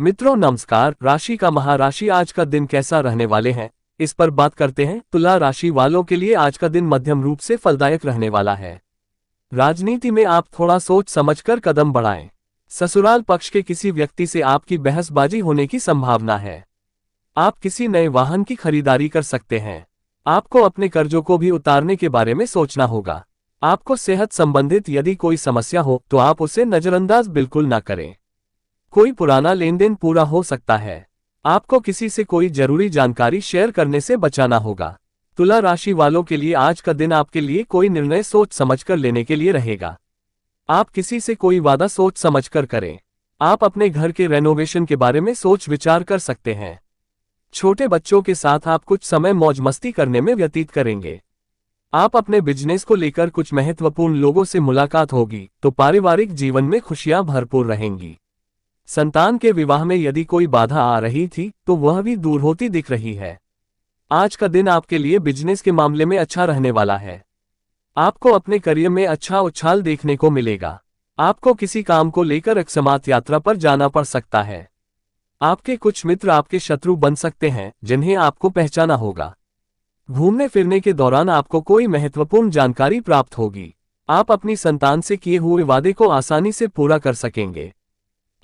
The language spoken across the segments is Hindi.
मित्रों नमस्कार। राशि का महाराशि आज का दिन कैसा रहने वाले हैं, इस पर बात करते हैं। तुला राशि वालों के लिए आज का दिन मध्यम रूप से फलदायक रहने वाला है। राजनीति में आप थोड़ा सोच समझकर कदम बढ़ाएं। ससुराल पक्ष के किसी व्यक्ति से आपकी बहसबाजी होने की संभावना है। आप किसी नए वाहन की खरीदारी कर सकते हैं। आपको अपने कर्जों को भी उतारने के बारे में सोचना होगा। आपको सेहत संबंधित यदि कोई समस्या हो तो आप उसे नजरअंदाज बिल्कुल ना करें। कोई पुराना लेनदेन पूरा हो सकता है। आपको किसी से कोई जरूरी जानकारी शेयर करने से बचाना होगा। तुला राशि वालों के लिए आज का दिन आपके लिए कोई निर्णय सोच समझकर लेने के लिए रहेगा। आप किसी से कोई वादा सोच समझकर करें। आप अपने घर के रेनोवेशन के बारे में सोच विचार कर सकते हैं। छोटे बच्चों के साथ आप कुछ समय मौज मस्ती करने में व्यतीत करेंगे। आप अपने बिजनेस को लेकर कुछ महत्वपूर्ण लोगों से मुलाकात होगी तो पारिवारिक जीवन में खुशियां भरपूर रहेंगी। संतान के विवाह में यदि कोई बाधा आ रही थी तो वह भी दूर होती दिख रही है। आज का दिन आपके लिए बिजनेस के मामले में अच्छा रहने वाला है। आपको अपने करियर में अच्छा उछाल देखने को मिलेगा। आपको किसी काम को लेकर अकस्मात यात्रा पर जाना पड़ सकता है। आपके कुछ मित्र आपके शत्रु बन सकते हैं जिन्हें आपको पहचाना होगा। घूमने फिरने के दौरान आपको कोई महत्वपूर्ण जानकारी प्राप्त होगी। आप अपनी संतान से किए हुए वादे को आसानी से पूरा कर सकेंगे।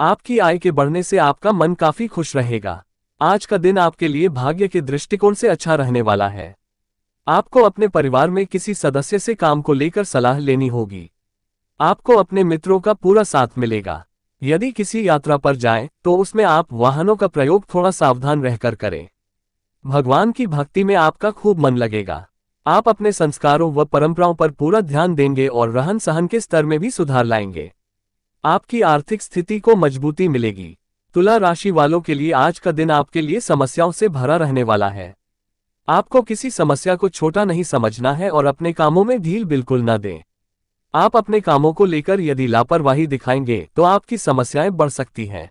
आपकी आय के बढ़ने से आपका मन काफी खुश रहेगा। आज का दिन आपके लिए भाग्य के दृष्टिकोण से अच्छा रहने वाला है। आपको अपने परिवार में किसी सदस्य से काम को लेकर सलाह लेनी होगी। आपको अपने मित्रों का पूरा साथ मिलेगा। यदि किसी यात्रा पर जाएं तो उसमें आप वाहनों का प्रयोग थोड़ा सावधान रहकर करें। भगवान की भक्ति में आपका खूब मन लगेगा। आप अपने संस्कारों व परंपराओं पर पूरा ध्यान देंगे और रहन सहन के स्तर में भी सुधार लाएंगे। आपकी आर्थिक स्थिति को मजबूती मिलेगी। तुला राशि वालों के लिए आज का दिन आपके लिए समस्याओं से भरा रहने वाला है। आपको किसी समस्या को छोटा नहीं समझना है और अपने कामों में ढील बिल्कुल न दें। आप अपने कामों को लेकर यदि लापरवाही दिखाएंगे तो आपकी समस्याएं बढ़ सकती हैं।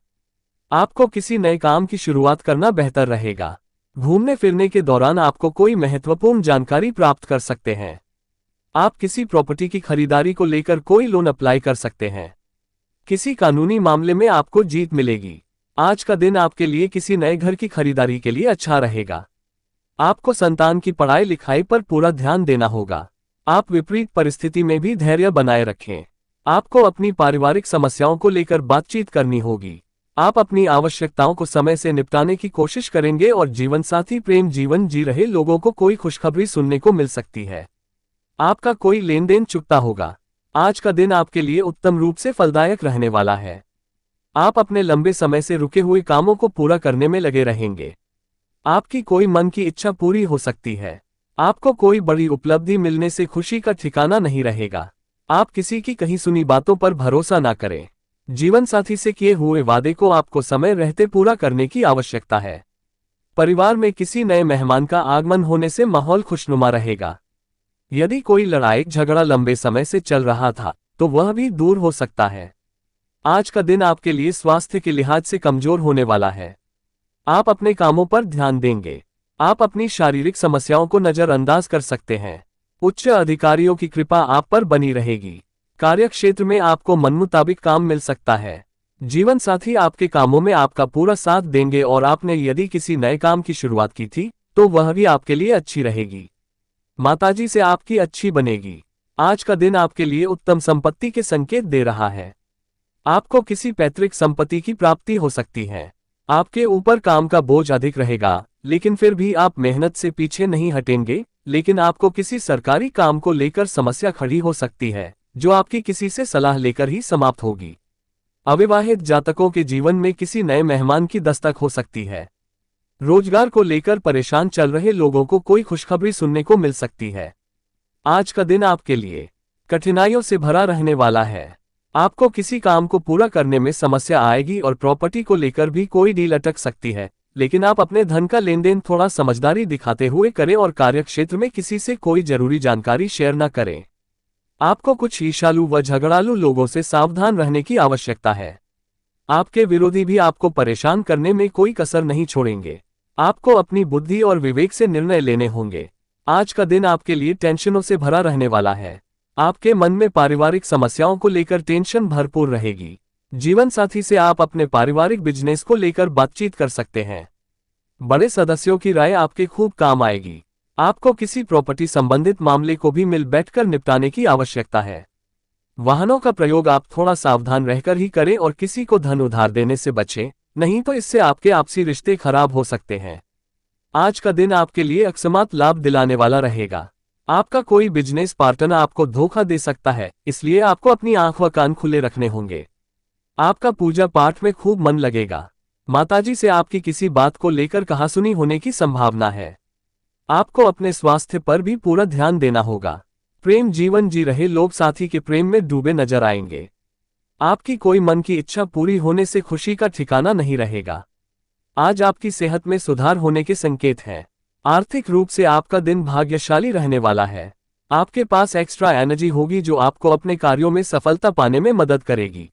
आपको किसी नए काम की शुरुआत करना बेहतर रहेगा। घूमने फिरने के दौरान आपको कोई महत्वपूर्ण जानकारी प्राप्त कर सकते हैं। आप किसी प्रॉपर्टी की खरीदारी को लेकर कोई लोन अप्लाई कर सकते हैं। किसी कानूनी मामले में आपको जीत मिलेगी। आज का दिन आपके लिए किसी नए घर की खरीदारी के लिए अच्छा रहेगा। आपको संतान की पढ़ाई लिखाई पर पूरा ध्यान देना होगा। आप विपरीत परिस्थिति में भी धैर्य बनाए रखें। आपको अपनी पारिवारिक समस्याओं को लेकर बातचीत करनी होगी। आप अपनी आवश्यकताओं को समय से निपटाने की कोशिश करेंगे और जीवनसाथी प्रेम जीवन जी रहे लोगों को कोई खुशखबरी सुनने को मिल सकती है। आपका कोई लेन देन चुकता होगा। आज का दिन आपके लिए उत्तम रूप से फलदायक रहने वाला है। आप अपने लंबे समय से रुके हुए कामों को पूरा करने में लगे रहेंगे। आपकी कोई मन की इच्छा पूरी हो सकती है। आपको कोई बड़ी उपलब्धि मिलने से खुशी का ठिकाना नहीं रहेगा। आप किसी की कही सुनी बातों पर भरोसा ना करें। जीवन साथी से किए हुए वादे को आपको समय रहते पूरा करने की आवश्यकता है। परिवार में किसी नए मेहमान का आगमन होने से माहौल खुशनुमा रहेगा। यदि कोई लड़ाई झगड़ा लंबे समय से चल रहा था तो वह भी दूर हो सकता है। आज का दिन आपके लिए स्वास्थ्य के लिहाज से कमजोर होने वाला है। आप अपने कामों पर ध्यान देंगे। आप अपनी शारीरिक समस्याओं को नजरअंदाज कर सकते हैं। उच्च अधिकारियों की कृपा आप पर बनी रहेगी। कार्यक्षेत्र में आपको मनमुताबिक काम मिल सकता है। जीवन साथी आपके कामों में आपका पूरा साथ देंगे और आपने यदि किसी नए काम की शुरुआत की थी तो वह भी आपके लिए अच्छी रहेगी। माताजी से आपकी अच्छी बनेगी। आज का दिन आपके लिए उत्तम संपत्ति के संकेत दे रहा है। आपको किसी पैतृक संपत्ति की प्राप्ति हो सकती है। आपके ऊपर काम का बोझ अधिक रहेगा, लेकिन फिर भी आप मेहनत से पीछे नहीं हटेंगे। लेकिन आपको किसी सरकारी काम को लेकर समस्या खड़ी हो सकती है जो आपकी किसी से सलाह लेकर ही समाप्त होगी। अविवाहित जातकों के जीवन में किसी नए मेहमान की दस्तक हो सकती है। रोजगार को लेकर परेशान चल रहे लोगों को कोई खुशखबरी सुनने को मिल सकती है। आज का दिन आपके लिए कठिनाइयों से भरा रहने वाला है। आपको किसी काम को पूरा करने में समस्या आएगी और प्रॉपर्टी को लेकर भी कोई डील अटक सकती है। लेकिन आप अपने धन का लेन देन थोड़ा समझदारी दिखाते हुए करें और कार्यक्षेत्र में किसी से कोई जरूरी जानकारी शेयर न करें। आपको कुछ ईर्ष्यालु व झगड़ालू लोगों से सावधान रहने की आवश्यकता है। आपके विरोधी भी आपको परेशान करने में कोई कसर नहीं छोड़ेंगे। आपको अपनी बुद्धि और विवेक से निर्णय लेने होंगे। आज का दिन आपके लिए टेंशनों से भरा रहने वाला है। आपके मन में पारिवारिक समस्याओं को लेकर टेंशन भरपूर रहेगी। जीवन साथी से आप अपने पारिवारिक बिजनेस को लेकर बातचीत कर सकते हैं। बड़े सदस्यों की राय आपके खूब काम आएगी। आपको किसी प्रॉपर्टी संबंधित मामले को भी मिल बैठकर निपटाने की आवश्यकता है। वाहनों का प्रयोग आप थोड़ा सावधान रहकर ही करें और किसी को धन उधार देने से बचें, नहीं तो इससे आपके आपसी रिश्ते खराब हो सकते हैं। आज का दिन आपके लिए अकस्मात लाभ दिलाने वाला रहेगा। आपका कोई बिजनेस पार्टनर आपको धोखा दे सकता है, इसलिए आपको अपनी आंख व कान खुले रखने होंगे। आपका पूजा पाठ में खूब मन लगेगा। माताजी से आपकी किसी बात को लेकर कहासुनी होने की संभावना है। आपको अपने स्वास्थ्य पर भी पूरा ध्यान देना होगा। प्रेम जीवन जी रहे लोग साथी के प्रेम में डूबे नजर आएंगे। आपकी कोई मन की इच्छा पूरी होने से खुशी का ठिकाना नहीं रहेगा। आज आपकी सेहत में सुधार होने के संकेत हैं। आर्थिक रूप से आपका दिन भाग्यशाली रहने वाला है। आपके पास एक्स्ट्रा एनर्जी होगी जो आपको अपने कार्यों में सफलता पाने में मदद करेगी।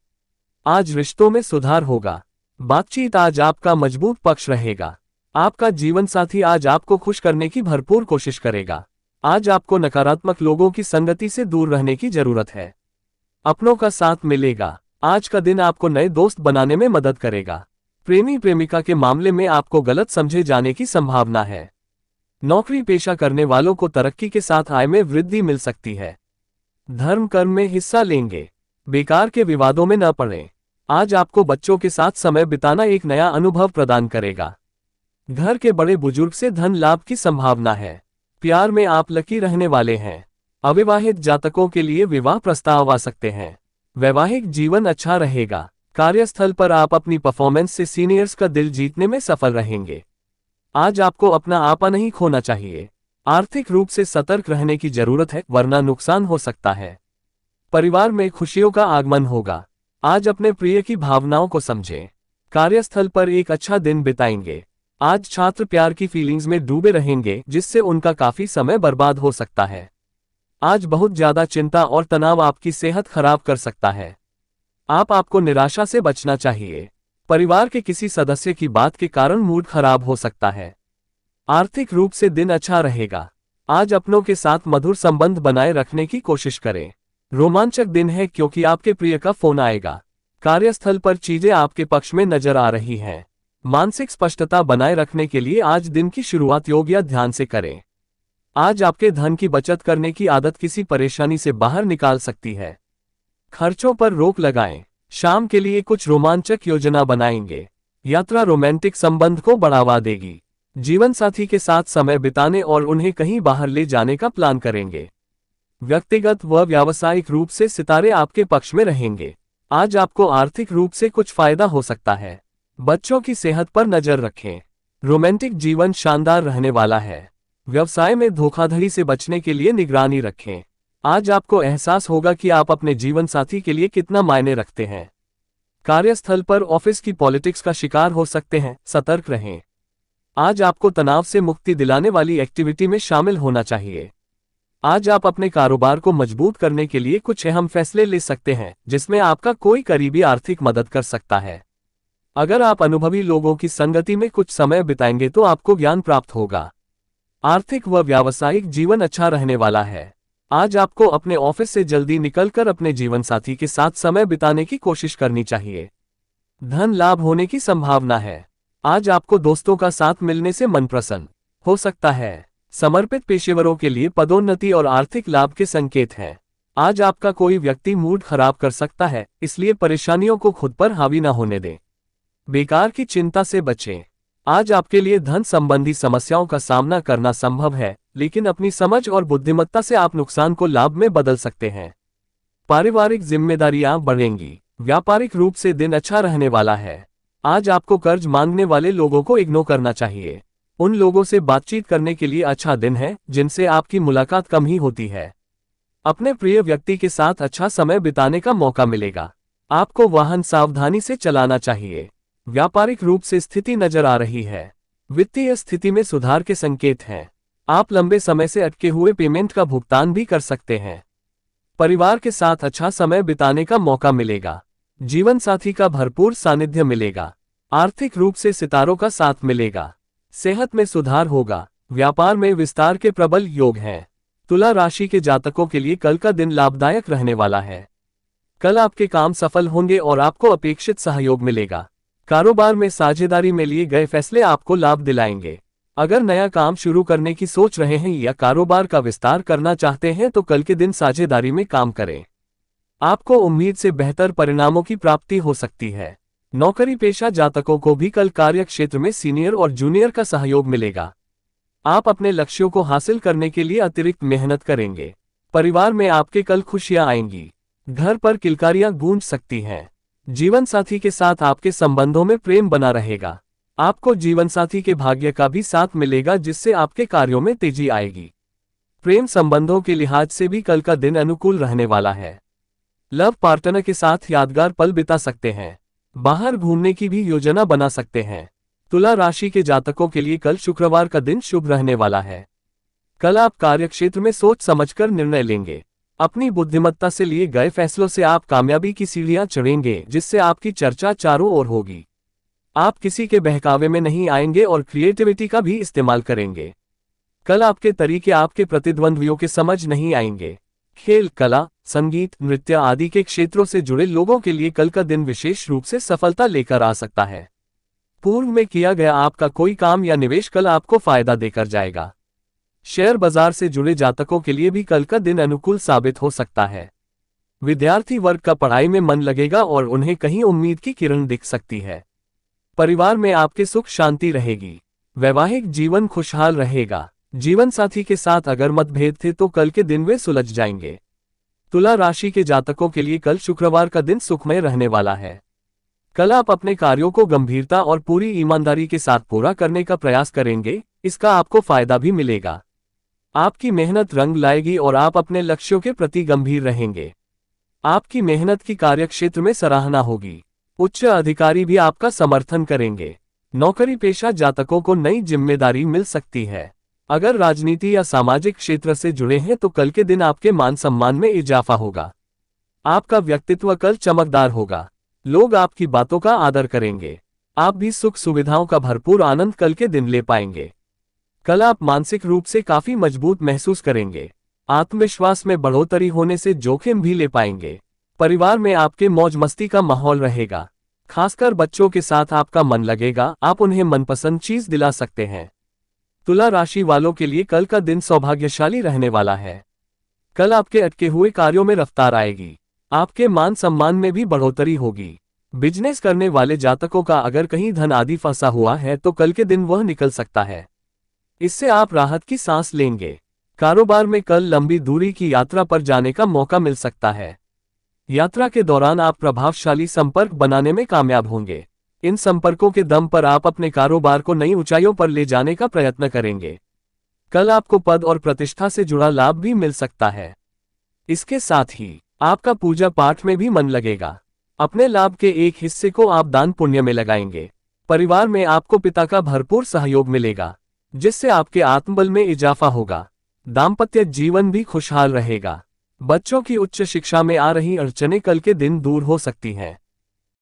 आज रिश्तों में सुधार होगा। बातचीत आज आपका मजबूत पक्ष रहेगा। आपका जीवन साथी आज आपको खुश करने की भरपूर कोशिश करेगा। आज आपको नकारात्मक लोगों की संगति से दूर रहने की जरूरत है। अपनों का साथ मिलेगा। आज का दिन आपको नए दोस्त बनाने में मदद करेगा। प्रेमी प्रेमिका के मामले में आपको गलत समझे जाने की संभावना है। नौकरी पेशा करने वालों को तरक्की के साथ आय में वृद्धि मिल सकती है। धर्म कर्म में हिस्सा लेंगे। बेकार के विवादों में न पड़ें। आज आपको बच्चों के साथ समय बिताना एक नया अनुभव प्रदान करेगा। घर के बड़े बुजुर्ग से धन लाभ की संभावना है। प्यार में आप लकी रहने वाले हैं। अविवाहित जातकों के लिए विवाह प्रस्ताव आ सकते हैं। वैवाहिक जीवन अच्छा रहेगा। कार्यस्थल पर आप अपनी परफॉर्मेंस से सीनियर्स का दिल जीतने में सफल रहेंगे। आज आपको अपना आपा नहीं खोना चाहिए। आर्थिक रूप से सतर्क रहने की जरूरत है, वरना नुकसान हो सकता है। परिवार में खुशियों का आगमन होगा। आज अपने प्रिय की भावनाओं को समझें। कार्यस्थल पर एक अच्छा दिन बिताएंगे। आज छात्र प्यार की फीलिंग्स में डूबे रहेंगे, जिससे उनका काफी समय बर्बाद हो सकता है। आज बहुत ज्यादा चिंता और तनाव आपकी सेहत खराब कर सकता है। आपको निराशा से बचना चाहिए। परिवार के किसी सदस्य की बात के कारण मूड खराब हो सकता है। आर्थिक रूप से दिन अच्छा रहेगा। आज अपनों के साथ मधुर संबंध बनाए रखने की कोशिश करें। रोमांचक दिन है क्योंकि आपके प्रिय का फोन आएगा। कार्यस्थल पर चीजें आपके पक्ष में नजर आ रही हैं। मानसिक स्पष्टता बनाए रखने के लिए आज दिन की शुरुआत योग या ध्यान से करें। आज आपके धन की बचत करने की आदत किसी परेशानी से बाहर निकाल सकती है। खर्चों पर रोक लगाएं। शाम के लिए कुछ रोमांचक योजना बनाएंगे। यात्रा रोमांटिक संबंध को बढ़ावा देगी। जीवन साथी के साथ समय बिताने और उन्हें कहीं बाहर ले जाने का प्लान करेंगे। व्यक्तिगत व व्यावसायिक रूप से सितारे आपके पक्ष में रहेंगे। आज आपको आर्थिक रूप से कुछ फायदा हो सकता है। बच्चों की सेहत पर नजर रखें। रोमांटिक जीवन शानदार रहने वाला है। व्यवसाय में धोखाधड़ी से बचने के लिए निगरानी रखें। आज आपको एहसास होगा कि आप अपने जीवन साथी के लिए कितना मायने रखते हैं। कार्यस्थल पर ऑफिस की पॉलिटिक्स का शिकार हो सकते हैं, सतर्क रहें। आज आपको तनाव से मुक्ति दिलाने वाली एक्टिविटी में शामिल होना चाहिए। आज आप अपने कारोबार को मजबूत करने के लिए कुछ अहम फैसले ले सकते हैं, जिसमें आपका कोई करीबी आर्थिक मदद कर सकता है। अगर आप अनुभवी लोगों की संगति में कुछ समय बिताएंगे तो आपको ज्ञान प्राप्त होगा। आर्थिक व व्यावसायिक जीवन अच्छा रहने वाला है। आज आपको अपने ऑफिस से जल्दी निकलकर अपने जीवन साथी के साथ समय बिताने की कोशिश करनी चाहिए। धन लाभ होने की संभावना है। आज आपको दोस्तों का साथ मिलने से मन प्रसन्न हो सकता है। समर्पित पेशेवरों के लिए पदोन्नति और आर्थिक लाभ के संकेत हैं। आज आपका कोई व्यक्ति मूड खराब कर सकता है, इसलिए परेशानियों को खुद पर हावी न होने दें। बेकार की चिंता से बचें। आज आपके लिए धन संबंधी समस्याओं का सामना करना संभव है, लेकिन अपनी समझ और बुद्धिमत्ता से आप नुकसान को लाभ में बदल सकते हैं। पारिवारिक जिम्मेदारियां बढ़ेंगी। व्यापारिक रूप से दिन अच्छा रहने वाला है। आज आपको कर्ज मांगने वाले लोगों को इग्नोर करना चाहिए। उन लोगों से बातचीत करने के लिए अच्छा दिन है जिनसे आपकी मुलाकात कम ही होती है। अपने प्रिय व्यक्ति के साथ अच्छा समय बिताने का मौका मिलेगा। आपको वाहन सावधानी से चलाना चाहिए। व्यापारिक रूप से स्थिति नजर आ रही है। वित्तीय स्थिति में सुधार के संकेत हैं। आप लंबे समय से अटके हुए पेमेंट का भुगतान भी कर सकते हैं। परिवार के साथ अच्छा समय बिताने का मौका मिलेगा। जीवन साथी का भरपूर सानिध्य मिलेगा। आर्थिक रूप से सितारों का साथ मिलेगा। सेहत में सुधार होगा। व्यापार में विस्तार के प्रबल योग हैं। तुला राशि के जातकों के लिए कल का दिन लाभदायक रहने वाला है। कल आपके काम सफल होंगे और आपको अपेक्षित सहयोग मिलेगा। कारोबार में साझेदारी में लिए गए फैसले आपको लाभ दिलाएंगे। अगर नया काम शुरू करने की सोच रहे हैं या कारोबार का विस्तार करना चाहते हैं तो कल के दिन साझेदारी में काम करें। आपको उम्मीद से बेहतर परिणामों की प्राप्ति हो सकती है। नौकरी पेशा जातकों को भी कल कार्य क्षेत्र में सीनियर और जूनियर का सहयोग मिलेगा। आप अपने लक्ष्यों को हासिल करने के लिए अतिरिक्त मेहनत करेंगे। परिवार में आपके कल खुशियां आएंगी। घर पर किलकारियां गूंज सकती हैं। जीवन साथी के साथ आपके संबंधों में प्रेम बना रहेगा। आपको जीवन साथी के भाग्य का भी साथ मिलेगा, जिससे आपके कार्यों में तेजी आएगी। प्रेम संबंधों के लिहाज से भी कल का दिन अनुकूल रहने वाला है। लव पार्टनर के साथ यादगार पल बिता सकते हैं। बाहर घूमने की भी योजना बना सकते हैं। तुला राशि के जातकों के लिए कल शुक्रवार का दिन शुभ रहने वाला है। कल आप कार्यक्षेत्र में सोच समझकर निर्णय लेंगे। अपनी बुद्धिमत्ता से लिए गए फैसलों से आप कामयाबी की सीढ़ियां चढ़ेंगे, जिससे आपकी चर्चा चारों ओर होगी। आप किसी के बहकावे में नहीं आएंगे और क्रिएटिविटी का भी इस्तेमाल करेंगे। कल आपके तरीके आपके प्रतिद्वंद्वियों के समझ नहीं आएंगे। खेल, कला, संगीत, नृत्य आदि के क्षेत्रों से जुड़े लोगों के लिए कल का दिन विशेष रूप से सफलता लेकर आ सकता है। पूर्व में किया गया आपका कोई काम या निवेश कल आपको फायदा देकर जाएगा। शेयर बाजार से जुड़े जातकों के लिए भी कल का दिन अनुकूल साबित हो सकता है। विद्यार्थी वर्ग का पढ़ाई में मन लगेगा और उन्हें कहीं उम्मीद की किरण दिख सकती है। परिवार में आपके सुख शांति रहेगी। वैवाहिक जीवन खुशहाल रहेगा। जीवन साथी के साथ अगर मतभेद थे तो कल के दिन वे सुलझ जाएंगे। तुला राशि के जातकों के लिए कल शुक्रवार का दिन सुखमय रहने वाला है। कल आप अपने कार्यों को गंभीरता और पूरी ईमानदारी के साथ पूरा करने का प्रयास करेंगे। इसका आपको फायदा भी मिलेगा। आपकी मेहनत रंग लाएगी और आप अपने लक्ष्यों के प्रति गंभीर रहेंगे। आपकी मेहनत की कार्यक्षेत्र में सराहना होगी। उच्च अधिकारी भी आपका समर्थन करेंगे। नौकरी पेशा जातकों को नई जिम्मेदारी मिल सकती है। अगर राजनीति या सामाजिक क्षेत्र से जुड़े हैं तो कल के दिन आपके मान सम्मान में इजाफा होगा। आपका व्यक्तित्व कल चमकदार होगा। लोग आपकी बातों का आदर करेंगे। आप भी सुख सुविधाओं का भरपूर आनंद कल के दिन ले पाएंगे। कल आप मानसिक रूप से काफी मजबूत महसूस करेंगे। आत्मविश्वास में बढ़ोतरी होने से जोखिम भी ले पाएंगे। परिवार में आपके मौज मस्ती का माहौल रहेगा। खासकर बच्चों के साथ आपका मन लगेगा। आप उन्हें मनपसंद चीज दिला सकते हैं। तुला राशि वालों के लिए कल का दिन सौभाग्यशाली रहने वाला है। कल आपके अटके हुए कार्यों में रफ्तार आएगी। आपके मान सम्मान में भी बढ़ोतरी होगी। बिजनेस करने वाले जातकों का अगर कहीं धन आदि फंसा हुआ है तो कल के दिन वह निकल सकता है। इससे आप राहत की सांस लेंगे। कारोबार में कल लंबी दूरी की यात्रा पर जाने का मौका मिल सकता है। यात्रा के दौरान आप प्रभावशाली संपर्क बनाने में कामयाब होंगे। इन संपर्कों के दम पर आप अपने कारोबार को नई ऊंचाइयों पर ले जाने का प्रयत्न करेंगे। कल आपको पद और प्रतिष्ठा से जुड़ा लाभ भी मिल सकता है। इसके साथ ही आपका पूजा पाठ में भी मन लगेगा। अपने लाभ के एक हिस्से को आप दान पुण्य में लगाएंगे। परिवार में आपको पिता का भरपूर सहयोग मिलेगा, जिससे आपके आत्मबल में इजाफा होगा। दाम्पत्य जीवन भी खुशहाल रहेगा। बच्चों की उच्च शिक्षा में आ रही अड़चनें कल के दिन दूर हो सकती हैं।